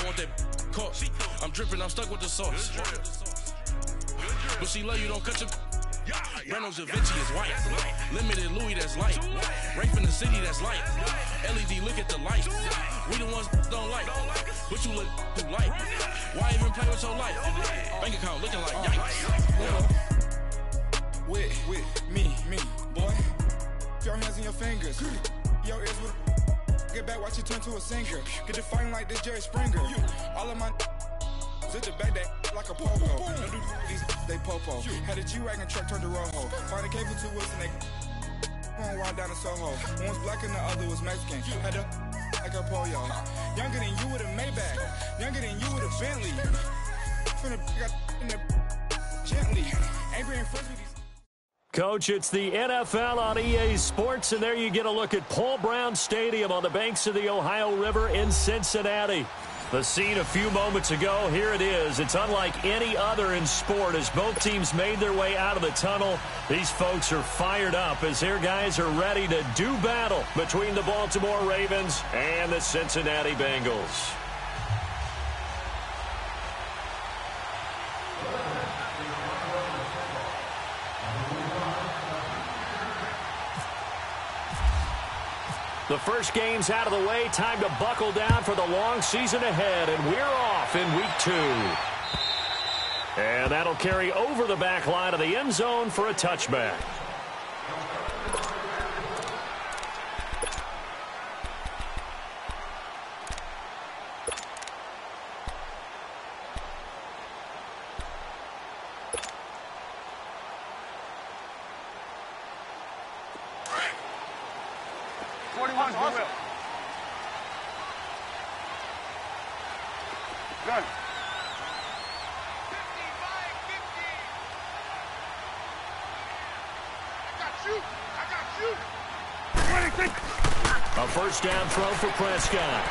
I want that cook. I'm dripping, I'm stuck with the sauce. But she love you, don't cut your. Reynolds Da Vinci is white. Limited Louis, that's light. Rafe in the city, that's light. LED, look at the light. We the ones don't like. But you look too light. Why even play with your life? Bank account looking like yikes. With me, boy. Your hands in your fingers. Your ears with. Get back, watch you turn to a singer. Get to fighting like this Jerry Springer. All of my. Zit the back that like a popo. No do these they popo. Had a G-Wagon truck turned to Rojo. Find a cable 2 wheels and they one ride down to Soho. One was black and the other was Mexican. Had a like a pollo. Younger than you with a Maybach. Younger than you with a Bentley. From the got in the gently. Angry and friends with these. Coach, it's the NFL on EA Sports, and there you get a look at Paul Brown Stadium on the banks of the Ohio River in Cincinnati. The scene a few moments ago, here it is. It's unlike any other in sport as both teams made their way out of the tunnel. These folks are fired up as their guys are ready to do battle between the Baltimore Ravens and the Cincinnati Bengals. The first game's out of the way. Time to buckle down for the long season ahead, and we're off in week 2. And that'll carry over the back line of the end zone for a touchback. Gun. 50, 50. I got you. A first down throw for Prescott.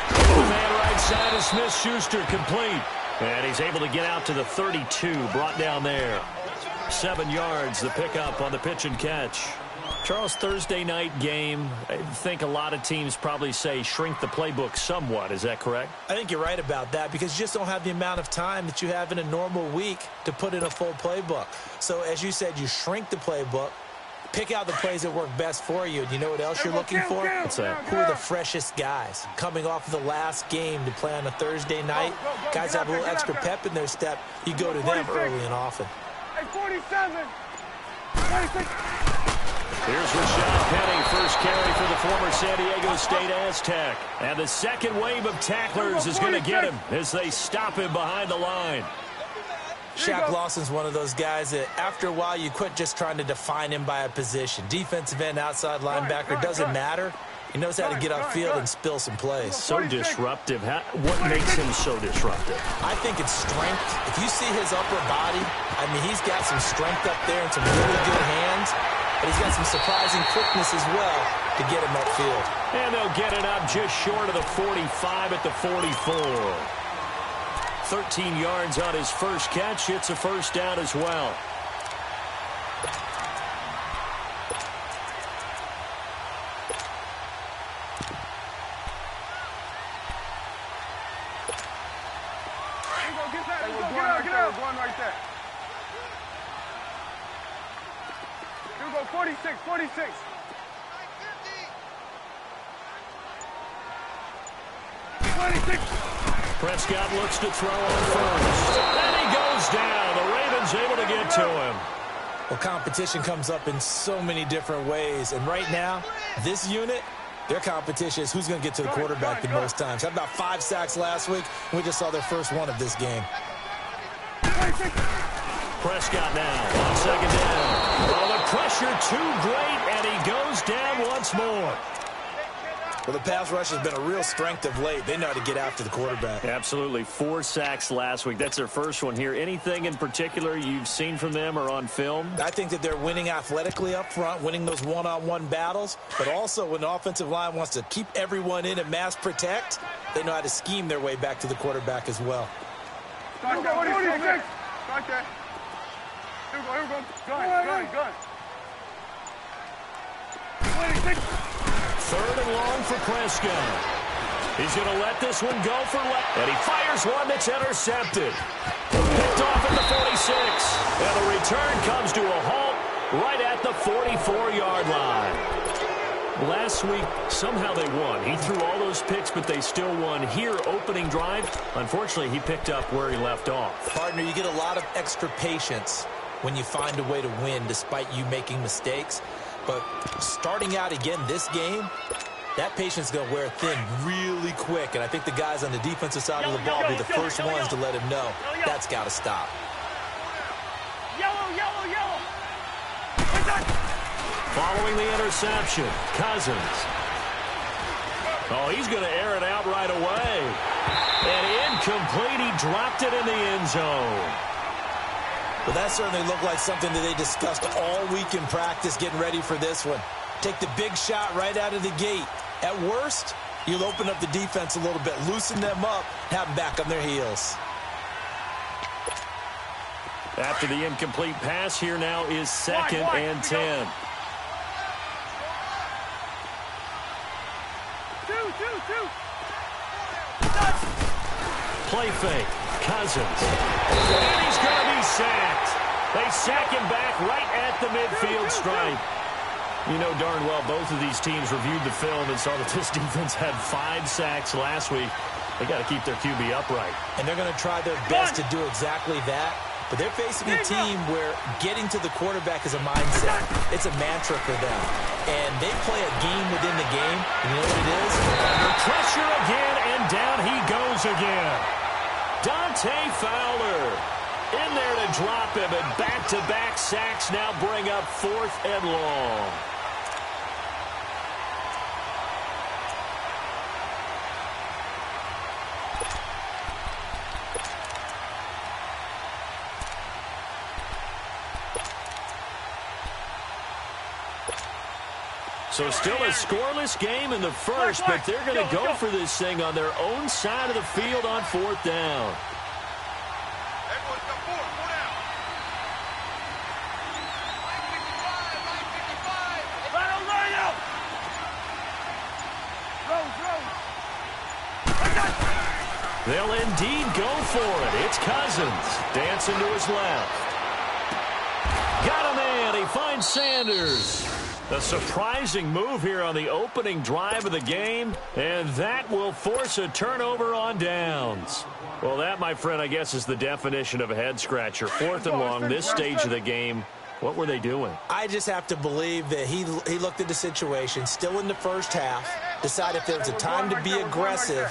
The man right side of Smith-Schuster complete. And he's able to get out to the 32, brought down there. 7 yards, the pickup on the pitch and catch. Charles, Thursday night game, I think a lot of teams probably say shrink the playbook somewhat. Is that correct? I think you're right about that because you just don't have the amount of time that you have in a normal week to put in a full playbook. So, as you said, you shrink the playbook, pick out the plays that work best for you. And you know what else you're looking for? What's that? Who are the freshest guys? Coming off of the last game to play on a Thursday night, guys have a little extra pep in their step. You go to them early and often. Hey, 47. 26. Here's Rashad Penny, first carry for the former San Diego State Aztec. And the second wave of tacklers is going to get him as they stop him behind the line. Shaq Lawson's one of those guys that after a while you quit just trying to define him by a position. Defensive end, outside linebacker, doesn't matter. He knows how to get upfield and spill some plays. So disruptive. What makes him so disruptive? I think it's strength. If you see his upper body, I mean, he's got some strength up there and some really good hands. But he's got some surprising quickness as well to get him upfield. And they'll get it up just short of the 45 at the 44. 13 yards on his first catch. It's a first down as well. We're going right there. 46, 46. Prescott looks to throw on first. And he goes down. The Ravens able to get to him. Well, competition comes up in so many different ways. And right now, this unit, their competition is who's going to get to the quarterback the most times. Had about 5 sacks last week. We just saw their first one of this game. Prescott now on second down. Well, the pressure too great, and he goes down once more. Well, the pass rush has been a real strength of late. They know how to get after the quarterback. Absolutely. 4 sacks last week. That's their first one here. Anything in particular you've seen from them or on film? I think that they're winning athletically up front, winning those one-on-one battles, but also when the offensive line wants to keep everyone in and mass protect, they know how to scheme their way back to the quarterback as well. Start there. 46. Start there. Here we go. Gun. 26. Third and long for Prescott. He's going to let this one go for left. And he fires one that's intercepted. Picked off at the 46. And the return comes to a halt right at the 44-yard line. Last week, somehow they won. He threw all those picks, but they still won. Here, opening drive, unfortunately, he picked up where he left off. Partner, you get a lot of extra patience when you find a way to win despite you making mistakes. But starting out again this game, that patience is going to wear thin really quick. And I think the guys on the defensive side of the ball will be the first ones to let him know that's got to stop. Following the interception, Cousins. Oh, he's going to air it out right away. And incomplete. He dropped it in the end zone. Well, that certainly looked like something that they discussed all week in practice getting ready for this one. Take the big shot right out of the gate. At worst, you'll open up the defense a little bit, loosen them up, have them back on their heels. After the incomplete pass, here now is 2nd and 10. Play fake. Cousins. And he's going to be sacked. They sack him back right at the midfield stripe. You know darn well both of these teams reviewed the film and saw that this defense had 5 sacks last week. They got to keep their QB upright. And they're going to try their best to do exactly that. But they're facing a team where getting to the quarterback is a mindset. It's a mantra for them. And they play a game within the game. And you know what it is? Under pressure again, and down he goes again. Dante Fowler in there to drop him, and back-to-back sacks now bring up 4th and long. So still a scoreless game in the first, but they're going to go for this thing on their own side of the field on 4th down. They'll indeed go for it. It's Cousins dancing to his left. Got a man. He finds Sanders. A surprising move here on the opening drive of the game, and that will force a turnover on downs. Well, that, my friend, I guess is the definition of a head-scratcher. 4th and long, this stage of the game. What were they doing? I just have to believe that he looked at the situation, still in the first half, decided if there was a time to be aggressive,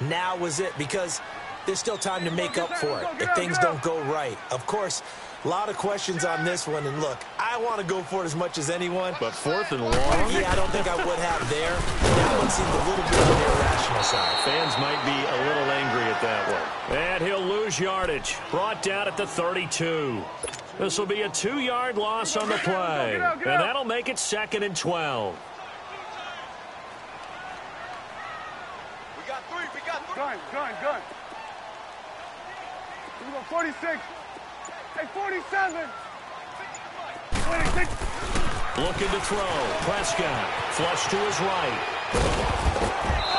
now was it, because there's still time to make up for it if things don't go right. Of course, a lot of questions on this one, and look, I want to go for it as much as anyone. But 4th and long? Yeah, I don't think I would have there. That one seemed a little bit on the irrational side. Fans might be a little angry at that one. And he'll lose yardage. Brought down at the 32. This will be a 2-yard loss on the play. And that'll make it 2nd and 12. We got 3. Gun. We go 46. Hey, 47. 26. Looking to throw. Prescott. Flush to his right.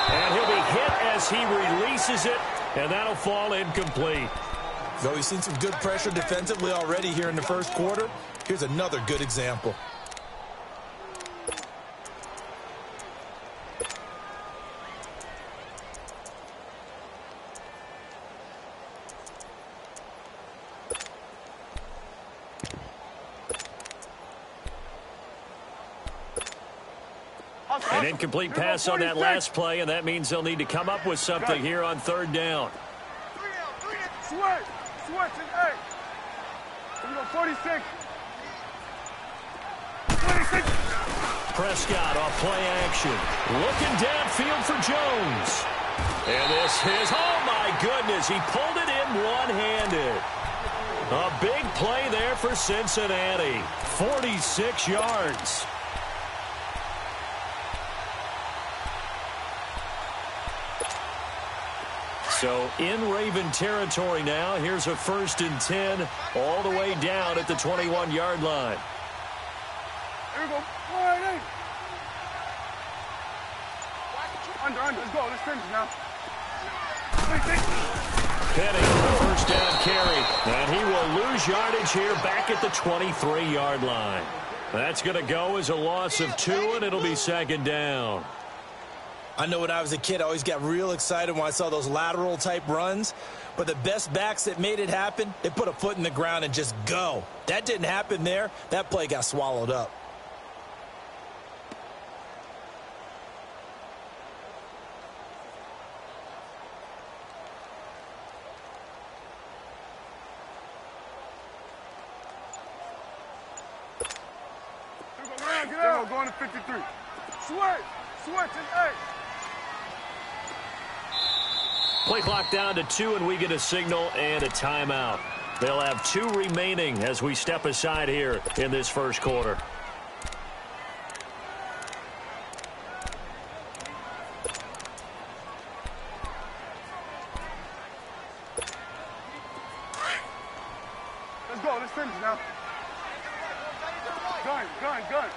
And he'll be hit as he releases it. And that'll fall incomplete. So we've seen some good pressure defensively already here in the first quarter. Here's another good example. An incomplete pass on that last play, and that means they'll need to come up with something here on 3rd down. Switch and 8. We go 46. 26. Prescott off play action. Looking downfield for Jones. And this is, oh my goodness, he pulled it in one-handed. A big play there for Cincinnati. 46 yards. So in Raven territory now. Here's a 1st and 10 all the way down at the 21-yard line. Here we go. 48. Under. Let's go. Let's finish now. Penny on the first down carry. And he will lose yardage here back at the 23-yard line. That's going to go as a loss of 2, and it'll be second down. I know when I was a kid, I always got real excited when I saw those lateral-type runs. But the best backs that made it happen, they put a foot in the ground and just go. That didn't happen there. That play got swallowed up. Get out. Going to 53. Switch, and 8. Play clock down to 2, and we get a signal and a timeout. They'll have 2 remaining as we step aside here in this first quarter. Let's go. Let's finish now. Gun. Gun.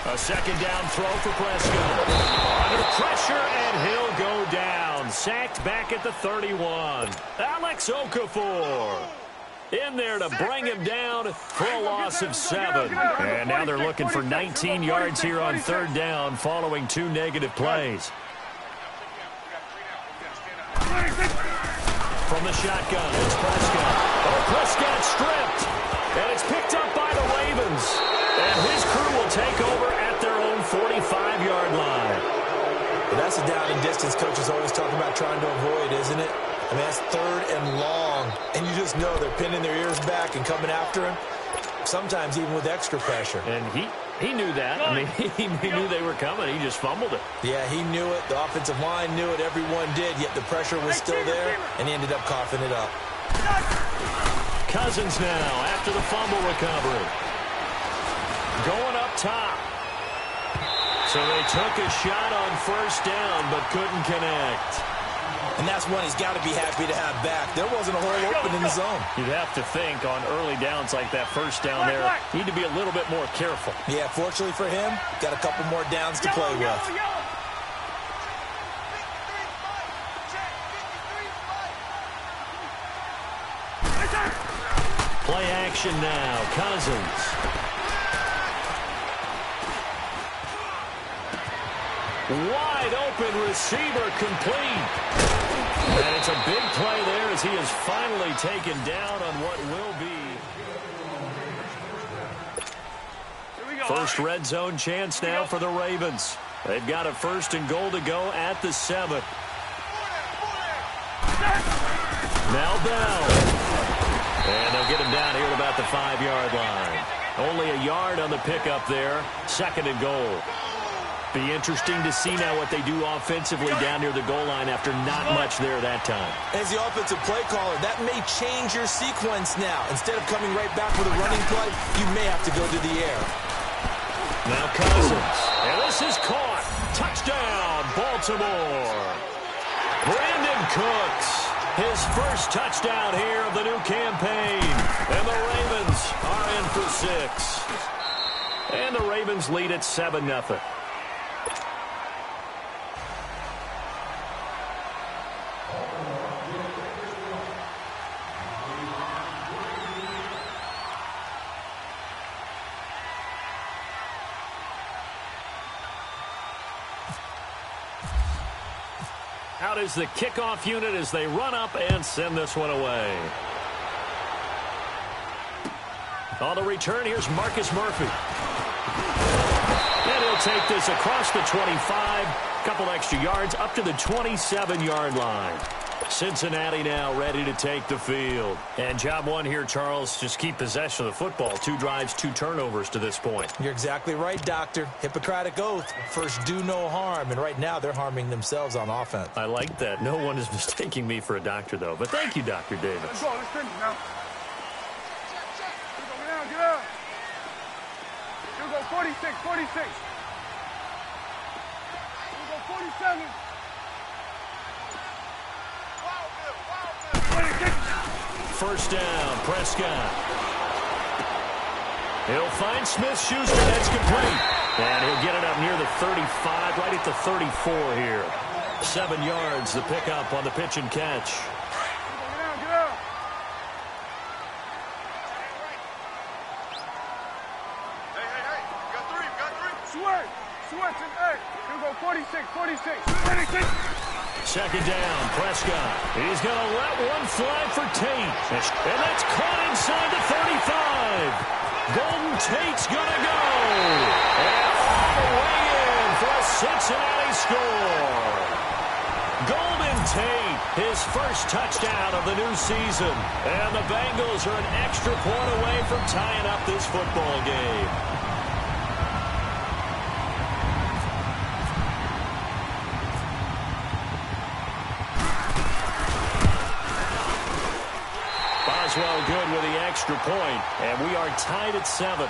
A second down throw for Prescott. Under pressure, and he'll go down. Sacked back at the 31. Alex Okafor in there to bring him down for a loss of 7. And now they're looking for 19 yards here on third down following 2 negative plays. From the shotgun, it's Prescott. Oh, Prescott stripped. And it's picked up by the Ravens. And his crew will take over at their own 45-yard line. But that's a down and distance coaches always talk about trying to avoid, isn't it? I mean, that's 3rd and long. And you just know they're pinning their ears back and coming after him, sometimes even with extra pressure. And he knew that. I mean, he knew they were coming. He just fumbled it. Yeah, he knew it. The offensive line knew it. Everyone did, yet the pressure was still there, and he ended up coughing it up. Cousins now after the fumble recovery. Going up top. So they took a shot on first down, but couldn't connect. And that's one he's got to be happy to have back. There wasn't a hole open in the zone. You'd have to think on early downs like that first down there, need to be a little bit more careful. Yeah, fortunately for him, got a couple more downs to play with. Play action now. Cousins. Wide open receiver complete. And it's a big play there as he is finally taken down on what will be first red zone chance now for the Ravens. They've got a 1st and goal to go at the 7. Now Bell. And they'll get him down here at about the 5-yard line. Only a yard on the pickup there. 2nd and goal. Be interesting to see now what they do offensively down near the goal line after not much there that time. As the offensive play caller, that may change your sequence now. Instead of coming right back with a running play, you may have to go to the air. Now Cousins. And this is caught. Touchdown, Baltimore. Brandon Cooks. His first touchdown here of the new campaign. And the Ravens are in for 6. And the Ravens lead at 7-0. Out is the kickoff unit as they run up and send this one away. On the return, here's Marcus Murphy. And he'll take this across the 25, couple extra yards up to the 27-yard line. Cincinnati now ready to take the field. And job one here, Charles, just keep possession of the football. 2 drives, 2 turnovers to this point. You're exactly right, Doctor. Hippocratic oath. First, do no harm. And right now, they're harming themselves on offense. I like that. No one is mistaking me for a doctor, though. But thank you, Dr. Davis. Let's go. Let's finish now. Get out. Here we go. 46. Here we go. 47. first down. Prescott. He'll find Smith-Schuster. That's complete. And he'll get it up near the 35, right at the 34 here. 7 yards, the pickup on the pitch and catch. Get down. Hey. You got three. Switch. Hey, here we go. 46. Second down, Prescott. He's going to let one fly for Tate. And that's caught inside the 35. Golden Tate's going to go. And all the way in for a Cincinnati score. Golden Tate, his first touchdown of the new season. And the Bengals are an extra point away from tying up this football game. Boswell good with the extra point, and we are tied at 7.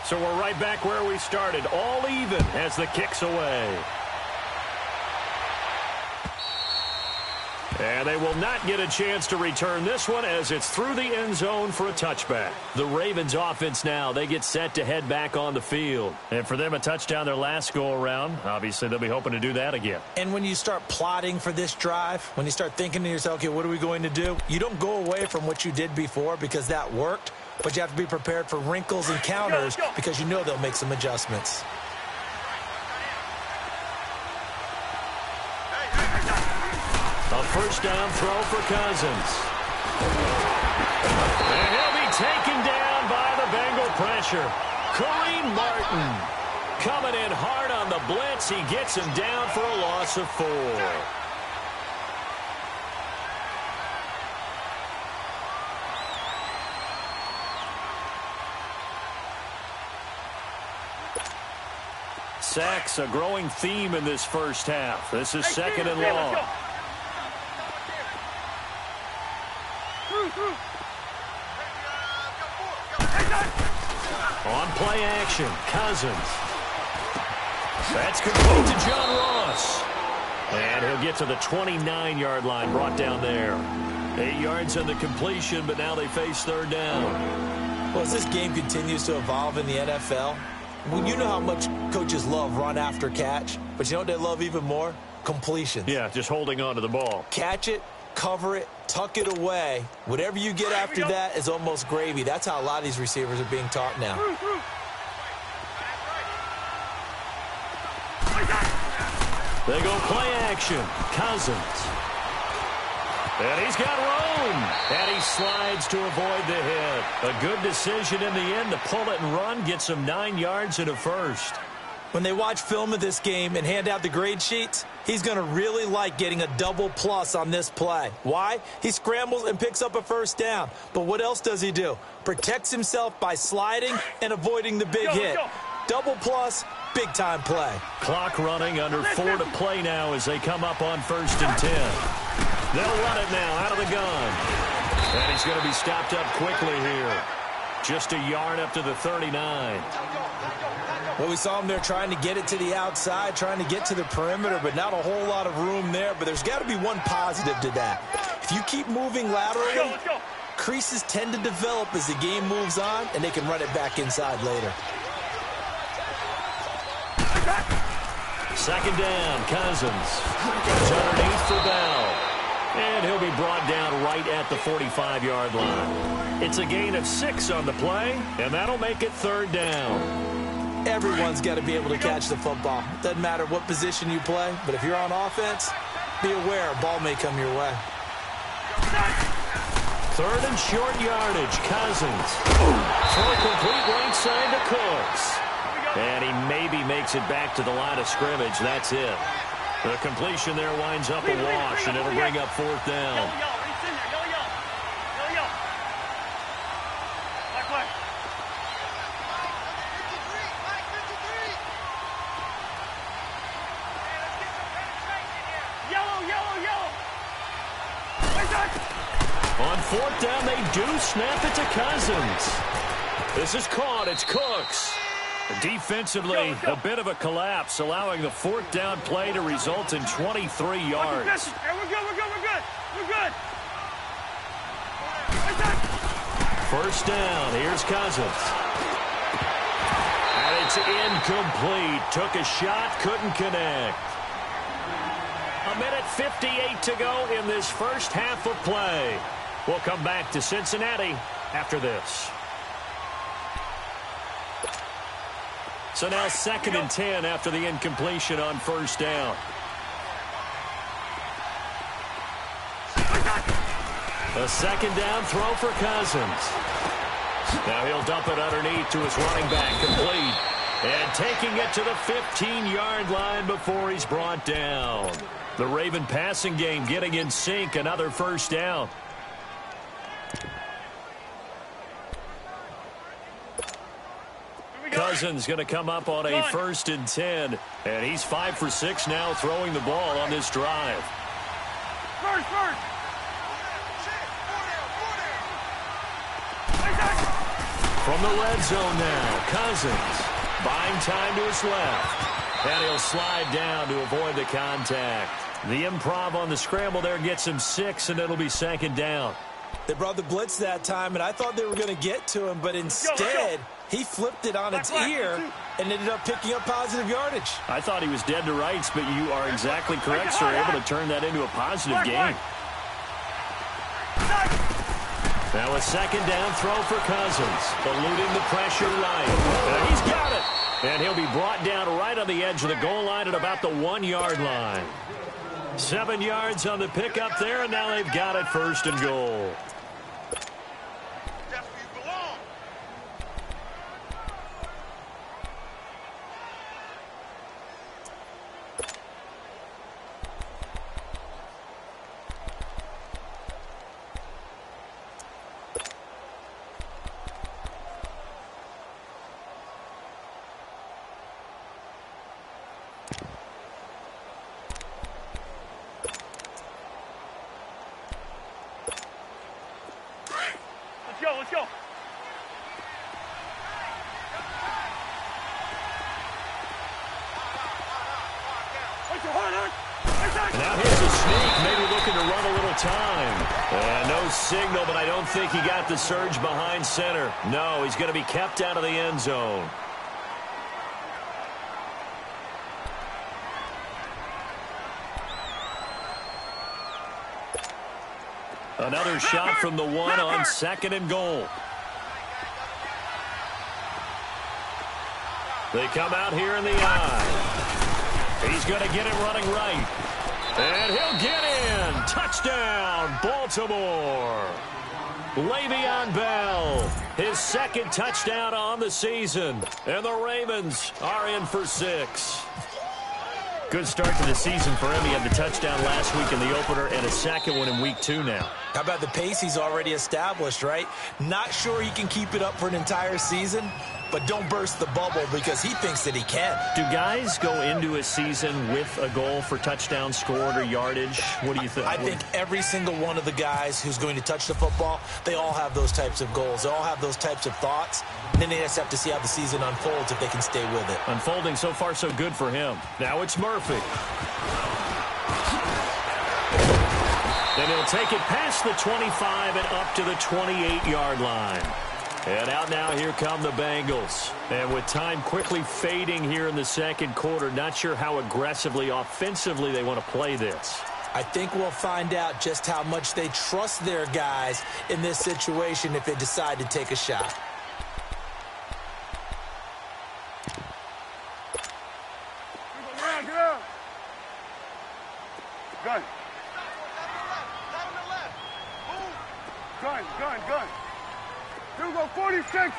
So we're right back where we started, all even as the kick's away. And they will not get a chance to return this one as it's through the end zone for a touchback. The Ravens offense now, they get set to head back on the field. And for them, a touchdown their last go-around. Obviously, they'll be hoping to do that again. And when you start plotting for this drive, when you start thinking to yourself, okay, what are we going to do? You don't go away from what you did before because that worked. But you have to be prepared for wrinkles and counters because you know they'll make some adjustments. A first down throw for Cousins. And he'll be taken down by the Bengal pressure. Kareem Martin coming in hard on the blitz. He gets him down for a loss of 4. Sacks, a growing theme in this first half. This is second and long. On play action, Cousins. That's complete to John Ross. And he'll get to the 29-yard line, brought down there. 8 yards on the completion, but now they face third down. Well, as this game continues to evolve in the NFL, well, you know how much coaches love run after catch, but you know what they love even more? Completions. Yeah, just holding on to the ball. Catch it, cover it, tuck it away. Whatever you get after that is almost gravy. That's how a lot of these receivers are being taught now. They go play action. Cousins. And he's got room. And he slides to avoid the hit. A good decision in the end to pull it and run. Gets him 9 yards and a first. When they watch film of this game and hand out the grade sheets, he's going to really like getting a double plus on this play. Why? He scrambles and picks up a first down. But what else does he do? Protects himself by sliding and avoiding the big hit. Double plus, big-time play. Clock running, under 4 to play now as they come up on 1st and 10. They'll run it now out of the gun. And he's going to be stopped up quickly here. Just a yard up to the 39. Well, we saw him there trying to get it to the outside, trying to get to the perimeter, but not a whole lot of room there. But there's got to be one positive to that. If you keep moving laterally, creases tend to develop as the game moves on, and they can run it back inside later. Second down, Cousins. It's underneath for Bell. And he'll be brought down right at the 45-yard line. It's a gain of 6 on the play, and that'll make it third down. Everyone's got to be able to catch the football. Doesn't matter what position you play, but if you're on offense, be aware a ball may come your way. Third and short yardage, Cousins. Throw complete right side to Cooks. And he maybe makes it back to the line of scrimmage. That's it. The completion there winds up a wash, and it'll bring up 4th down. fourth down, they do snap it to Cousins. This is caught. It's Cooks. Defensively, a bit of a collapse, allowing the fourth down play to result in 23 yards. Hey, we're good. First down. Here's Cousins. And it's incomplete. Took a shot, couldn't connect. 1:58 to go in this first half of play. We'll come back to Cincinnati after this. So now 2nd and 10 after the incompletion on first down. A second down throw for Cousins. Now he'll dump it underneath to his running back, complete. And taking it to the 15-yard line before he's brought down. The Raven passing game getting in sync, another first down. Cousins going to come up on a 1st and 10. And he's 5 for 6 now throwing the ball on this drive. First. From the red zone now, Cousins buying time to his left. And he'll slide down to avoid the contact. The improv on the scramble there gets him 6, and it'll be 2nd down. They brought the blitz that time, and I thought they were going to get to him, but instead he flipped it on its ear and ended up picking up positive yardage. I thought he was dead to rights, but you are exactly correct, sir. Able to turn that into a positive gain. Now a 2nd down throw for Cousins. Eluding the pressure right. And he's got it. And he'll be brought down right on the edge of the goal line at about the 1-yard line. 7 yards on the pickup there, and now they've got it 1st and goal. Let's go. Now here's a sneak, maybe looking to run a little time. No signal, but I don't think he got the surge behind center. No, he's going to be kept out of the end zone. Another shot from the 1 on 2nd and goal. They come out here in the eye. He's going to get it running right. And he'll get in. Touchdown, Baltimore. Le'Veon Bell, his 2nd touchdown on the season. And the Ravens are in for 6. Good start to the season for him. He had the touchdown last week in the opener and a 2nd one in week 2 now. How about the pace he's already established, right? Not sure he can keep it up for an entire season, but don't burst the bubble because he thinks that he can. Do guys go into a season with a goal for touchdown scored or yardage? What do you think? I think every single one of the guys who's going to touch the football, they all have those types of goals. They all have those types of thoughts. And then they just have to see how the season unfolds if they can stay with it. Unfolding so far so good for him. Now it's Murphy. And he'll take it past the 25 and up to the 28-yard line. And out now, here come the Bengals. And with time quickly fading here in the 2nd quarter, not sure how aggressively, offensively they want to play this. I think we'll find out just how much they trust their guys in this situation if they decide to take a shot. Get up. Gun. Gun. Here we go, 46. Here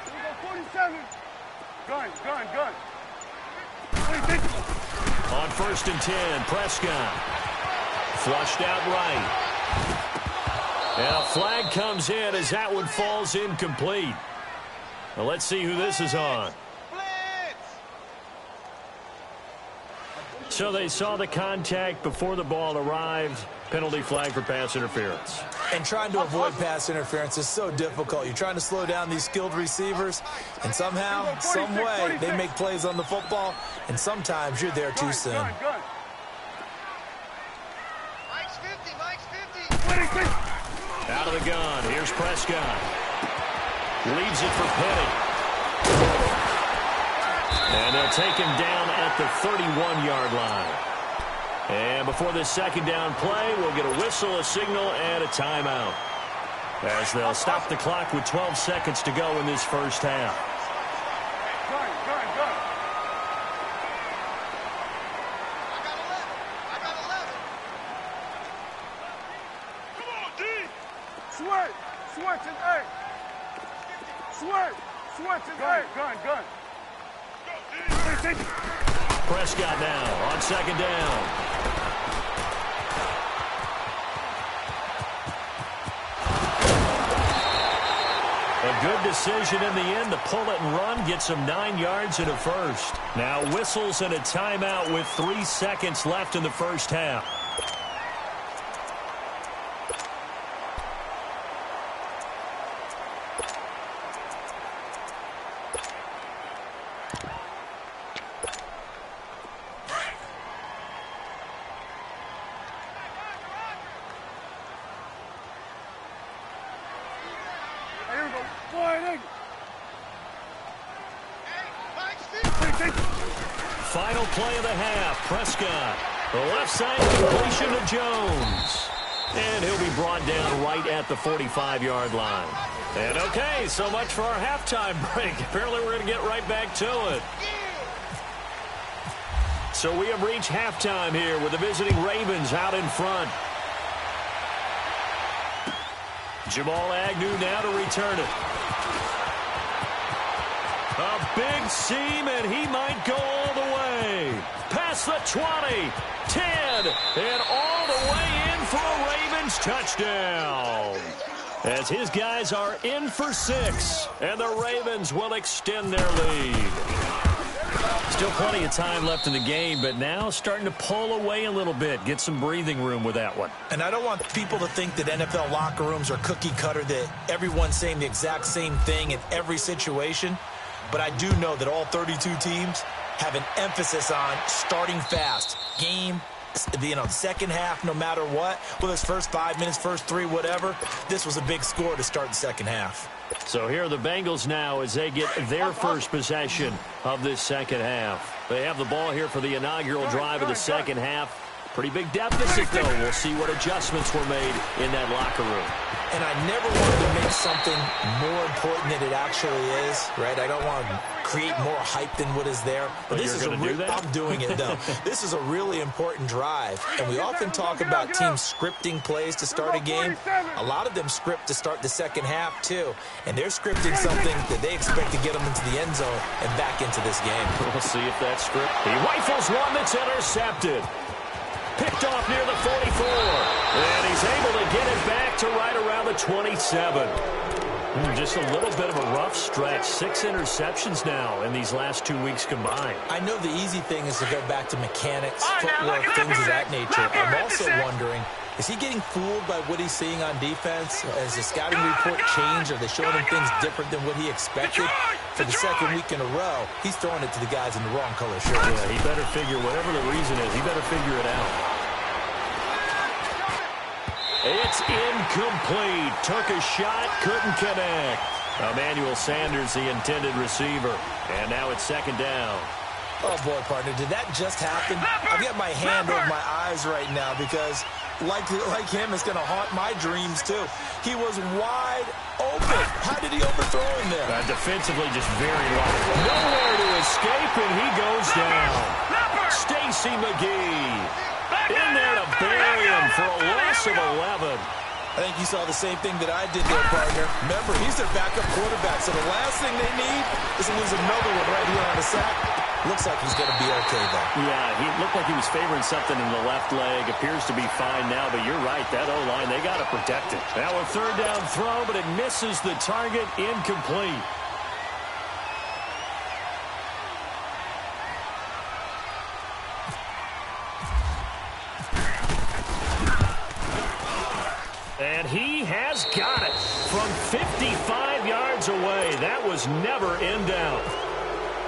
we go, 47. Gun. 26. On 1st and 10, Prescott. Flushed out right. And a flag comes in as that one falls incomplete. Well, let's see who this is on. So they saw the contact before the ball arrived. Penalty flag for pass interference. And trying to avoid pass interference is so difficult. You're trying to slow down these skilled receivers, and somehow, some way, they make plays on the football, and sometimes you're there too soon. Mike's 50. Out of the gun. Here's Prescott. Leaves it for Petty. And they'll take him down at the 31-yard line. And before this second down play, we'll get a whistle, a signal, and a timeout, as they'll stop the clock with 12 seconds to go in this first half. I got 11. Come on, D. Switch and A. Switch and A. Gun. Go, D. Prescott now on second down. A good decision in the end to pull it and run, get some 9 yards and a first. Now whistles and a timeout with 3 seconds left in the first half. Final play of the half. Prescott. The left side completion to Jones. And he'll be brought down right at the 45-yard line. And okay, so much for our halftime break. Apparently we're going to get right back to it. So we have reached halftime here with the visiting Ravens out in front. Jamal Agnew now to return it. A big seam, and he might go all the way. Past the 20, 10, and all the way in for a Ravens touchdown. As his guys are in for 6, and the Ravens will extend their lead. Still plenty of time left in the game, but now starting to pull away a little bit. Get some breathing room with that one. And I don't want people to think that NFL locker rooms are cookie cutter, that everyone's saying the exact same thing in every situation. But I do know that all 32 teams have an emphasis on starting fast. Game, second half, no matter what. Whether it's first 5 minutes, first 3, whatever. This was a big score to start the second half. So here are the Bengals now as they get their first possession of this second half. They have the ball here for the inaugural drive of the second half. Pretty big deficit, though. We'll see what adjustments were made in that locker room. And I never wanted to make something more important than it actually is, right? I don't want to create more hype than what is there. But this is I'm doing it, though. This is a really important drive. And we often talk about teams scripting plays to start a game. A lot of them script to start the second half, too. And they're scripting something that they expect to get them into the end zone and back into this game. We'll see if that script. He rifles one that's intercepted. Picked off near the 44. And he's able to get it back to right around the 27. Just a little bit of a rough stretch. 6 interceptions now in these last 2 weeks combined. I know the easy thing is to go back to mechanics, footwork, things of that nature. I'm also wondering, is he getting fooled by what he's seeing on defense? Has the scouting report changed? Are they showing him things different than what he expected? For the second week in a row, he's throwing it to the guys in the wrong color shirts. Yeah, he better figure, whatever the reason is, he better figure it out. It's incomplete. Took a shot, couldn't connect. Emmanuel Sanders, the intended receiver. And now it's second down. Oh, boy, partner, did that just happen? I've got my hand over my eyes right now because, like him, it's going to haunt my dreams, too. He was wide open. How did he overthrow him there? Defensively, just very low. Nowhere to escape, and he goes down. Stacy McGee in there to bury him for a loss of 11. I think you saw the same thing that I did there, partner. Remember, he's their backup quarterback, so the last thing they need is to lose another one right here on the sack. Looks like he's going to be okay, though. Yeah, he looked like he was favoring something in the left leg. Appears to be fine now, but you're right. That O-line, they got to protect it. Now a third down throw, but it misses the target. Incomplete. And he has got it from 55 yards away. That was never in doubt.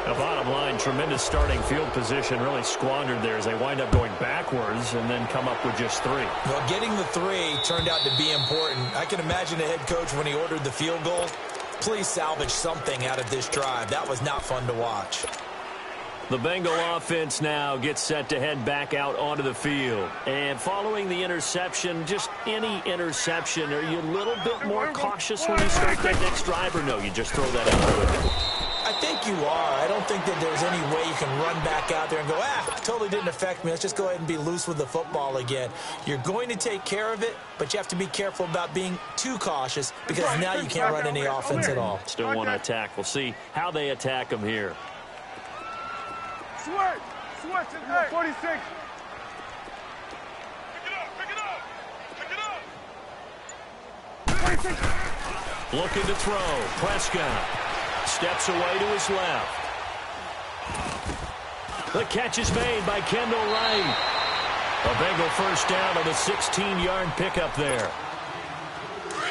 The bottom line, tremendous starting field position, really squandered there as they wind up going backwards and then come up with just 3. Well, getting the 3 turned out to be important. I can imagine the head coach when he ordered the field goal. Please salvage something out of this drive. That was not fun to watch. The Bengal offense now gets set to head back out onto the field. And following the interception, just any interception, are you a little bit more cautious when you start that next drive, or no, you just throw that out the window? I think you are. I don't think that there's any way you can run back out there and go, totally didn't affect me. Let's just go ahead and be loose with the football again. You're going to take care of it, but you have to be careful about being too cautious because now you can't run any offense at all. Still want to attack. We'll see how they attack them here. Switch in 46. Pick it up. Looking to throw. Prescott steps away to his left. The catch is made by Kendall Wright. A Bengal first down on the 16-yard pickup there.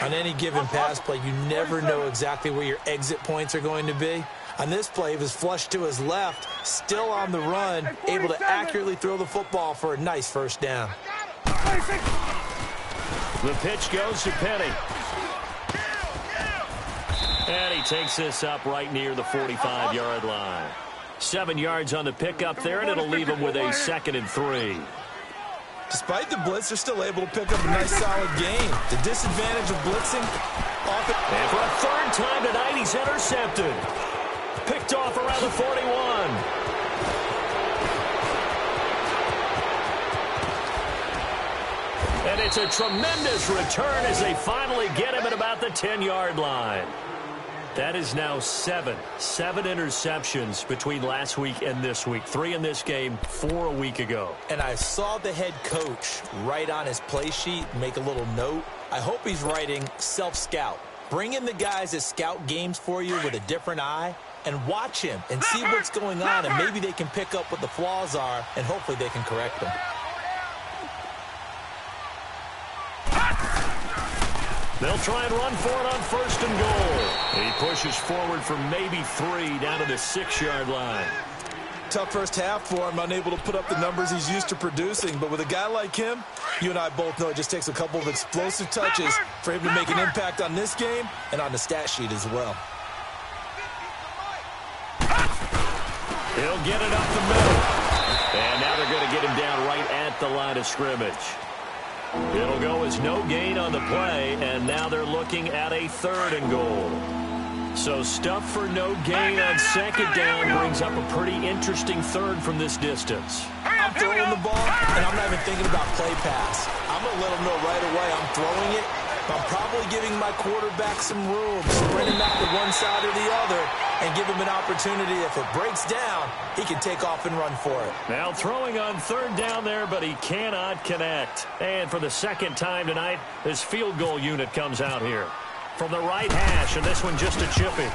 On any given pass play, you never know exactly where your exit points are going to be. On this play, he was flushed to his left, still on the run, able to accurately throw the football for a nice first down. The pitch goes to Penny. And he takes this up right near the 45-yard line. 7 yards on the pickup there, and it'll leave him with a 2nd and 3. Despite the blitz, they're still able to pick up a nice, solid gain. The disadvantage of blitzing. And for a 3rd time tonight, he's intercepted. Picked off around the 41. And it's a tremendous return as they finally get him at about the 10-yard line. That is now 7 interceptions between last week and this week. 3 in this game, 4 a week ago. And I saw the head coach write on his play sheet, make a little note. I hope he's writing self-scout. Bring in the guys that scout games for you with a different eye and watch him and see what's going on, and maybe they can pick up what the flaws are, and hopefully they can correct them. They'll try and run for it on 1st and goal. He pushes forward for maybe 3 down to the 6-yard line. Tough first half for him, unable to put up the numbers he's used to producing. But with a guy like him, you and I both know it just takes a couple of explosive touches for him to make an impact on this game and on the stat sheet as well. He'll get it up the middle. And now they're going to get him down right at the line of scrimmage. It'll go as no gain on the play, and now they're looking at a 3rd and goal. So stuff for no gain on 2nd down brings up a pretty interesting 3rd from this distance. I'm throwing the ball, and I'm not even thinking about play pass. I'm going to let him know right away I'm throwing it. But I'm probably giving my quarterback some room, spread him out to one side or the other, and give him an opportunity. If it breaks down, he can take off and run for it. Now throwing on 3rd down there, but he cannot connect. And for the 2nd time tonight, this field goal unit comes out here. From the right hash, and this one just a chippy.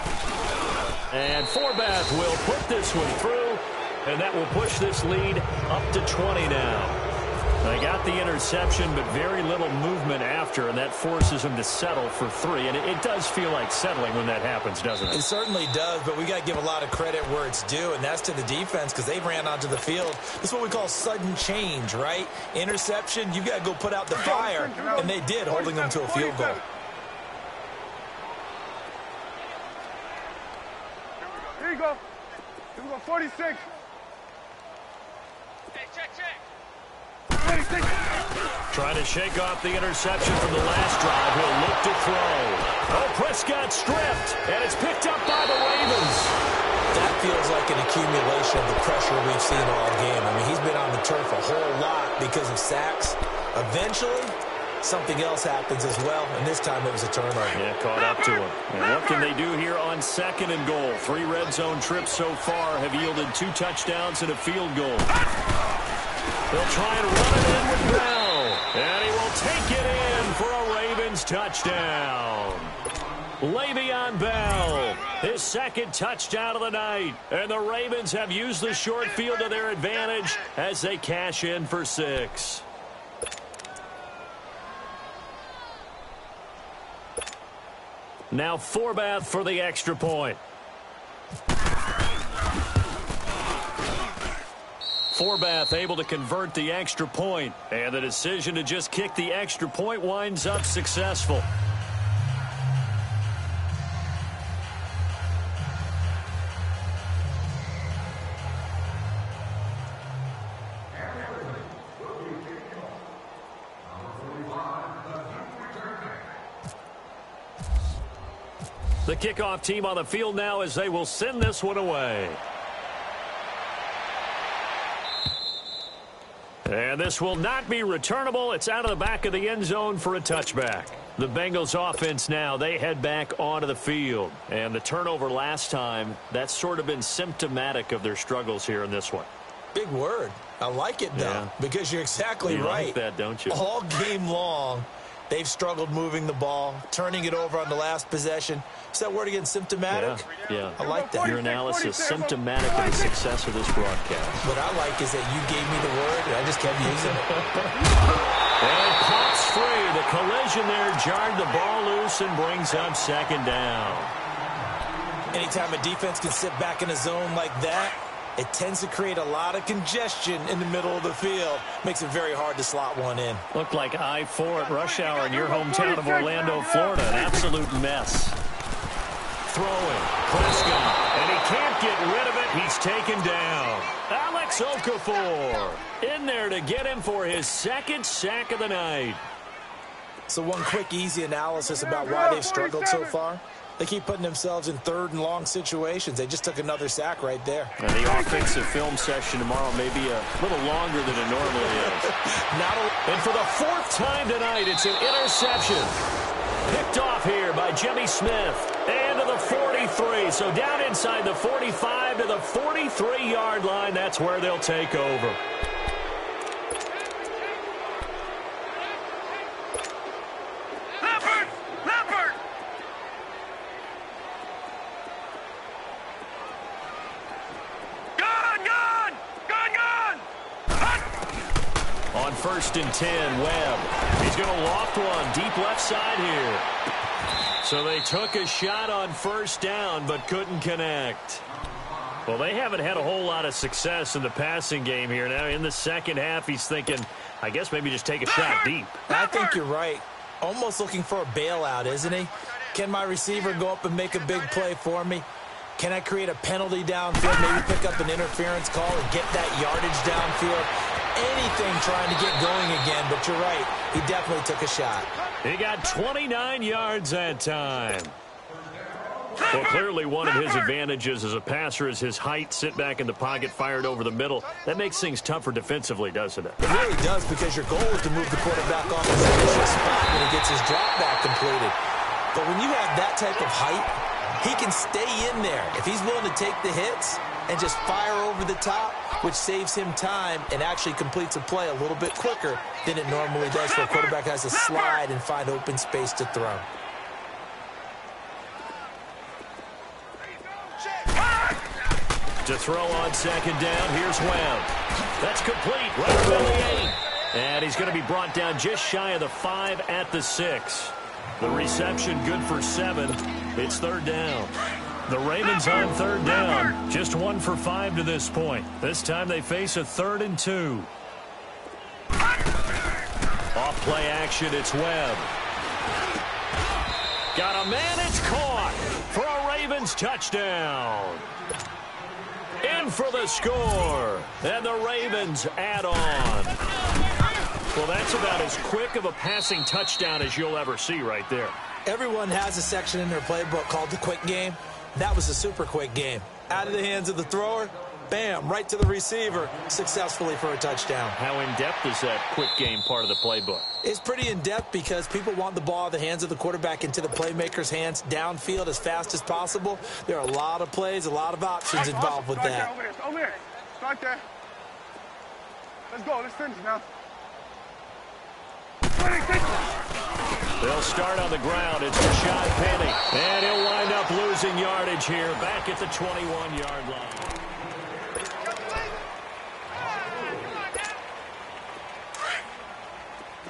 And Forbath will put this one through, and that will push this lead up to 20 now. They got the interception, but very little movement after, and that forces them to settle for 3. And it does feel like settling when that happens, doesn't it? It certainly does, but we got to give a lot of credit where it's due, and that's to the defense because they ran onto the field. This is what we call sudden change, right? Interception, you got to go put out the fire, and they did, holding them to a field goal. Here you go. Here we go, 46. Hey, check. Trying to shake off the interception from the last drive. He'll look to throw. Oh, Prescott stripped, and it's picked up by the Ravens. That feels like an accumulation of the pressure we've seen all game. I mean, he's been on the turf a whole lot because of sacks. Eventually, something else happens as well, and this time it was a turnover. Yeah, caught up to him. And what can they do here on 2nd and goal? 3 red zone trips so far have yielded 2 touchdowns and a field goal. They'll try and run it in with Bell. And he will take it in for a Ravens touchdown. Le'Veon Bell, his 2nd touchdown of the night. And the Ravens have used the short field to their advantage as they cash in for 6. Now Forbath for the extra point. Forbath able to convert the extra point, and the decision to just kick the extra point winds up successful. The kickoff team on the field now as they will send this one away. And this will not be returnable. It's out of the back of the end zone for a touchback. The Bengals offense now, they head back onto the field. And the turnover last time, that's sort of been symptomatic of their struggles here in this one. Big word. I like it, though, because you're exactly right. You like that, don't you? All game long, they've struggled moving the ball, turning it over on the last possession. Is that word again, symptomatic? Yeah. I like that. Your analysis, symptomatic of the success of this broadcast. What I like is that you gave me the word, and I just kept using it. And it pops free. The collision there jarred the ball loose and brings up second down. Anytime a defense can sit back in a zone like that, it tends to create a lot of congestion in the middle of the field. Makes it very hard to slot one in. Looked like I-4 at rush hour in your hometown of Orlando, Florida. An absolute mess. Throwing. Prescott. And he can't get rid of it. He's taken down. Alex Okafor in there to get him for his second sack of the night. So one quick, easy analysis about why they've struggled so far. They keep putting themselves in third and long situations. They just took another sack right there. And the offensive film session tomorrow may be a little longer than it normally is. And for the fourth time tonight, it's an interception. Picked off here by Jimmy Smith. And to the 43. So down inside the 45 to the 43-yard line. That's where they'll take over. On 1st and 10, Webb. He's going to loft one deep left side here. So they took a shot on first down but couldn't connect. Well, they haven't had a whole lot of success in the passing game here. Now in the second half, he's thinking, I guess maybe just take a shot deep. I think you're right. Almost looking for a bailout, isn't he? Can my receiver go up and make a big play for me? Can I create a penalty downfield, maybe pick up an interference call and get that yardage downfield? Anything trying to get going again, but you're right. He definitely took a shot. He got 29 yards that time. Well, clearly one of his advantages as a passer is his height, sit back in the pocket, fired over the middle. That makes things tougher defensively, doesn't it? It really does, because your goal is to move the quarterback off his initial spot when he gets his drop back completed. But when you have that type of height, he can stay in there if he's willing to take the hits and just fire over the top, which saves him time and actually completes a play a little bit quicker than it normally does, where a quarterback has to slide and find open space to throw. To throw on second down, here's Webb. That's complete, right around the 8. And he's going to be brought down just shy of the 5 at the 6. The reception good for 7. It's third down. The Ravens on third down. Just 1 for 5 to this point. This time they face a 3rd and 2. Off play action, it's Webb. Got a man, it's caught for a Ravens touchdown. In for the score. And the Ravens add on. Well, that's about as quick of a passing touchdown as you'll ever see right there. Everyone has a section in their playbook called the quick game. That was a super quick game. Out of the hands of the thrower, bam, right to the receiver, successfully for a touchdown. How in-depth is that quick game part of the playbook? It's pretty in-depth because people want the ball out of the hands of the quarterback into the playmaker's hands downfield as fast as possible. There are a lot of plays, a lot of options involved with that. Over there. Right there. Let's go. Let's finish now. They'll start on the ground. It's Rashad Penny. And he'll wind up losing yardage here back at the 21-yard line.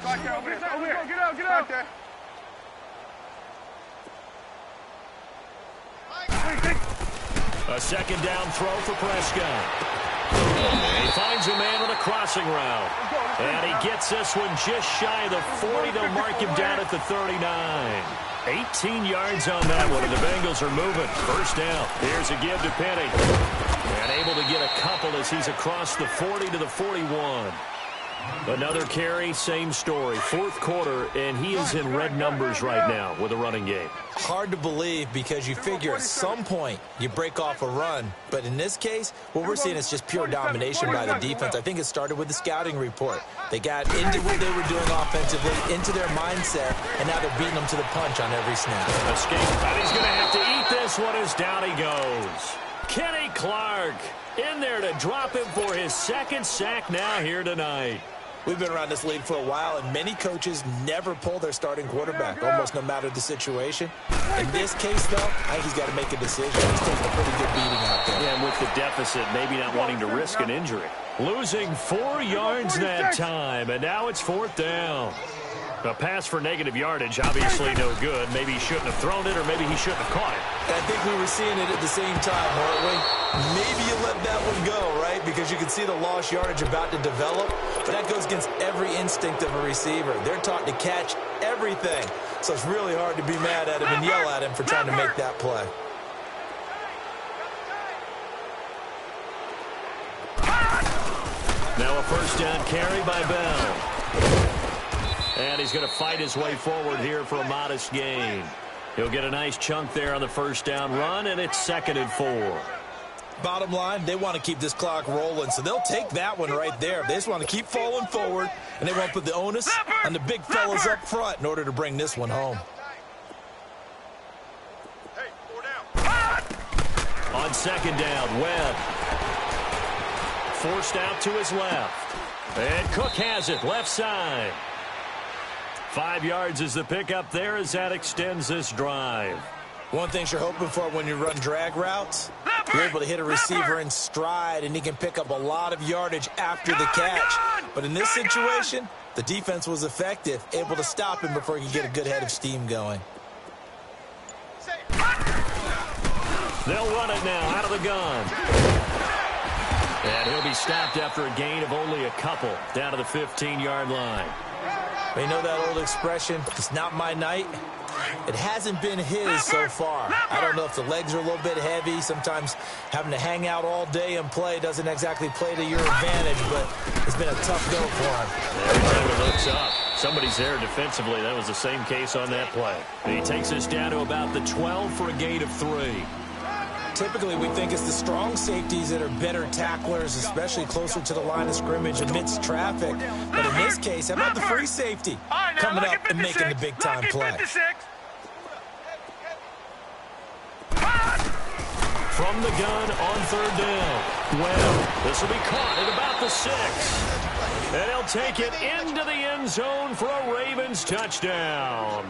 Right there, over there. Get out. Right there. A second down throw for Prescott. And he finds a man on a crossing route. And he gets this one just shy of the 40. They'll mark him down at the 39. 18 yards on that one, and the Bengals are moving. First down. Here's a give to Penny. And able to get a couple as he's across the 40 to the 41. Another carry, same story. Fourth quarter, and he is in red numbers right now with a running game. Hard to believe because you figure at some point you break off a run. But in this case, what we're seeing is just pure domination by the defense. I think it started with the scouting report. They got into what they were doing offensively, into their mindset, and now they're beating them to the punch on every snap. Escape, and he's going to have to eat this one as down he goes. Kenny Clark in there to drop him for his second sack now here tonight. We've been around this league for a while, and many coaches never pull their starting quarterback, almost no matter the situation. In this case, though, I think he's got to make a decision. He's taking a pretty good beating out there. Yeah, and with the deficit, maybe not wanting to risk an injury. Losing 4 yards that time, and now it's fourth down. A pass for negative yardage, obviously no good. Maybe he shouldn't have thrown it, or maybe he shouldn't have caught it. I think we were seeing it at the same time, weren't we? Maybe you let that one go, right? Because you can see the lost yardage about to develop. But that goes against every instinct of a receiver. They're taught to catch everything. So it's really hard to be mad at him and yell at him for trying to make that play. Now a first down carry by Bell. And he's going to fight his way forward here for a modest gain. He'll get a nice chunk there on the first down run, and it's 2nd and 4. Bottom line, they want to keep this clock rolling, so they'll take that one right there. They just want to keep falling forward, and they won't put the onus on the big fellas up front in order to bring this one home. Hey, 4 down. On second down, Webb. Forced out to his left. And Cook has it, left side. 5 yards is the pickup there as that extends this drive. One thing you're hoping for when you run drag routes, you're able to hit a receiver in stride, and he can pick up a lot of yardage after the catch. But in this situation, the defense was effective, able to stop him before he could get a good head of steam going. They'll run it now out of the gun. And he'll be stopped after a gain of only a couple down to the 15-yard line. You know that old expression, it's not my night? It hasn't been his so far. I don't know if the legs are a little bit heavy. Sometimes having to hang out all day and play doesn't exactly play to your advantage, but it's been a tough go for him. Every time he looks up, somebody's there defensively. That was the same case on that play. And he takes us down to about the 12 for a gain of 3. Typically, we think it's the strong safeties that are better tacklers, especially closer to the line of scrimmage amidst traffic. But in this case, how about the free safety coming up and making the big-time play? From the gun on third down. Well, this will be caught at about the 6. And he'll take it into the end zone for a Ravens touchdown.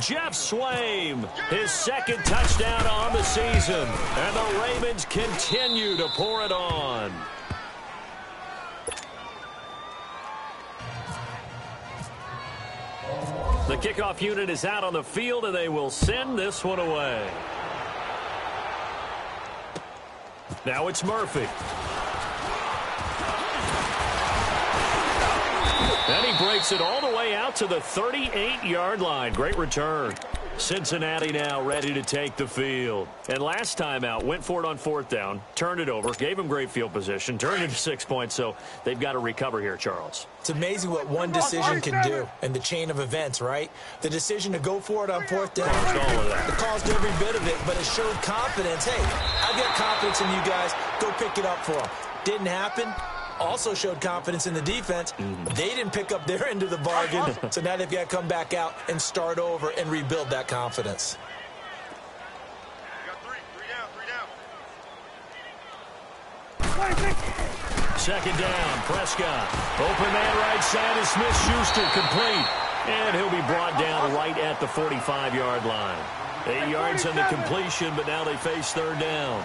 Jeff Swaim, his second touchdown on the season. And the Ravens continue to pour it on. The kickoff unit is out on the field, and they will send this one away. Now it's Murphy. And he breaks it all the way out to the 38-yard line. Great return. Cincinnati now ready to take the field. And last time out, went for it on fourth down, turned it over, gave him great field position, turned it to 6 points, so they've got to recover here, Charles. It's amazing what one decision can do in the chain of events, right? The decision to go for it on fourth down, it caused every bit of it, but it showed confidence. Hey, I got confidence in you guys. Go pick it up for them. Didn't happen. Also showed confidence in the defense. They didn't pick up their end of the bargain, so now they've got to come back out and start over and rebuild that confidence. Got three down. Second down, Prescott. Open man right side is Smith-Schuster, complete. And he'll be brought down right at the 45-yard line. 8 yards on the completion, but now they face third down.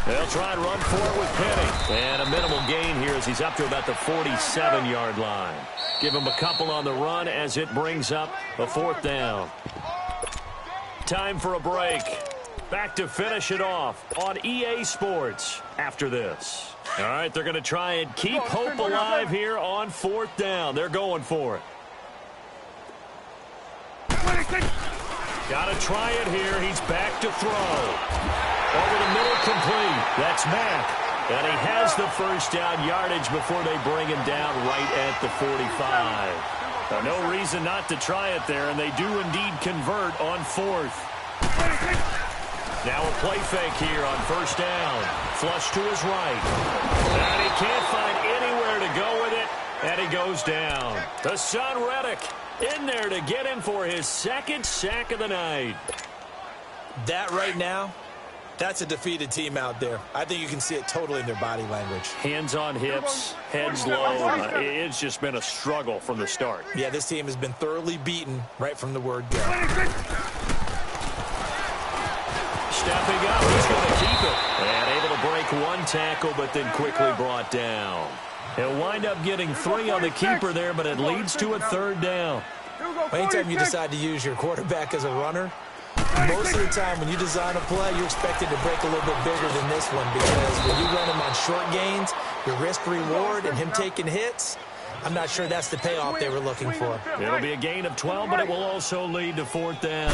They'll try and run for it with Penny. And a minimal gain here as he's up to about the 47-yard line. Give him a couple on the run as it brings up a fourth down. Time for a break. Back to finish it off on EA Sports after this. All right, they're going to try and keep hope alive here on 4th down. They're going for it. Got to try it here. He's back to throw. Over the middle, complete. That's Mack. And he has the first down yardage before they bring him down right at the 45. No reason not to try it there, and they do indeed convert on 4th. Now a play fake here on 1st down. Flush to his right. And he can't find anywhere to go with it, and he goes down. Hassan Reddick in there to get him for his 2nd sack of the night. That right now, that's a defeated team out there. I think you can see it totally in their body language. Hands on hips, heads low. It's just been a struggle from the start. Yeah, this team has been thoroughly beaten right from the word go. Stepping up, he's going to keep it. And able to break one tackle, but then quickly brought down. He'll wind up getting 3 on the keeper there, but it leads to a 3rd down. Anytime you decide to use your quarterback as a runner, most of the time when you design a play, you're expected to break a little bit bigger than this one, because when you run him on short gains, your risk-reward and him taking hits, I'm not sure that's the payoff they were looking for. It'll be a gain of 12, but it will also lead to 4th down.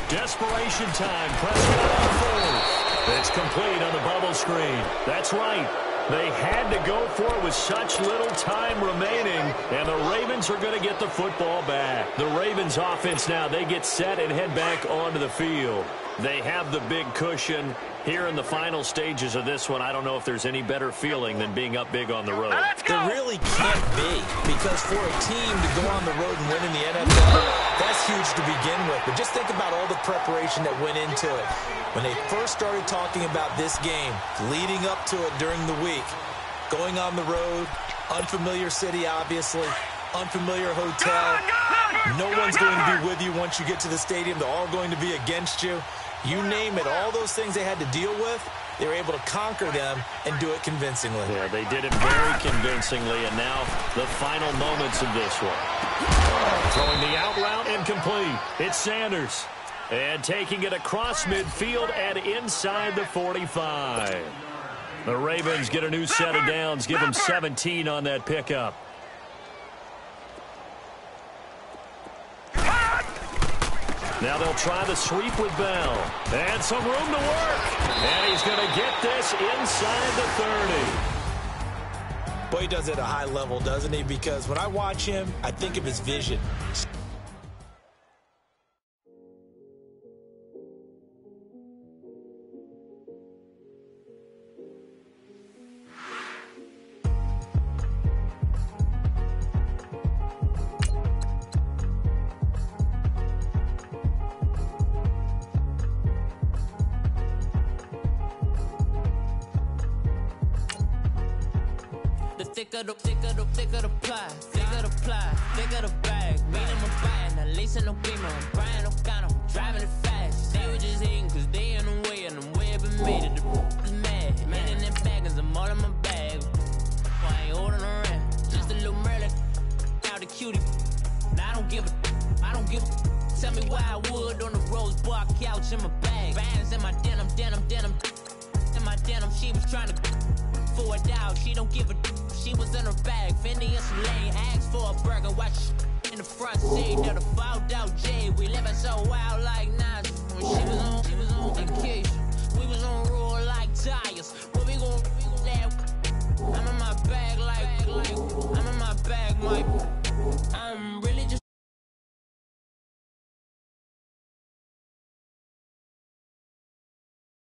Desperation time. Prescott on 4th. It's complete on the bubble screen. That's right. They had to go for it with such little time remaining, and the Ravens are going to get the football back. The Ravens offense now, they get set and head back onto the field. They have the big cushion here in the final stages of this one. I don't know if there's any better feeling than being up big on the road. There really can't be, because for a team to go on the road and win in the NFL, that's huge to begin with. But just think about all the preparation that went into it. When they first started talking about this game, leading up to it during the week, going on the road, unfamiliar city, obviously, unfamiliar hotel. No one's going to be with you once you get to the stadium. They're all going to be against you. You name it, all those things they had to deal with, they were able to conquer them and do it convincingly. Yeah, they did it very convincingly, and now the final moments of this one. Throwing the out route incomplete. It's Sanders. And taking it across midfield and inside the 45. The Ravens get a new set of downs, give them 17 on that pickup. Now they'll try the sweep with Bell. And some room to work. And he's going to get this inside the 30. Boy, he does it at a high level, doesn't he? Because when I watch him, I think of his vision. Thicker the pie, thicker the bag. Beat him a bag, now lacing no beamer. I'm Brian O'Connor, driving it fast. They were just hating cause they in the way, and I'm way up and made it. The is mad, man in them baggins, I'm all in my bag. I ain't holding around, just a little Merlin. Now the cutie, now I don't give a. Tell me why I would on the rose bar couch in my bag. Bands in my denim. In my denim, she was trying to for it out, she don't give a. She was in her bag, Fendi and some lane. Asked for a burger, watch in the front seat of the fouled out J. We living so wild like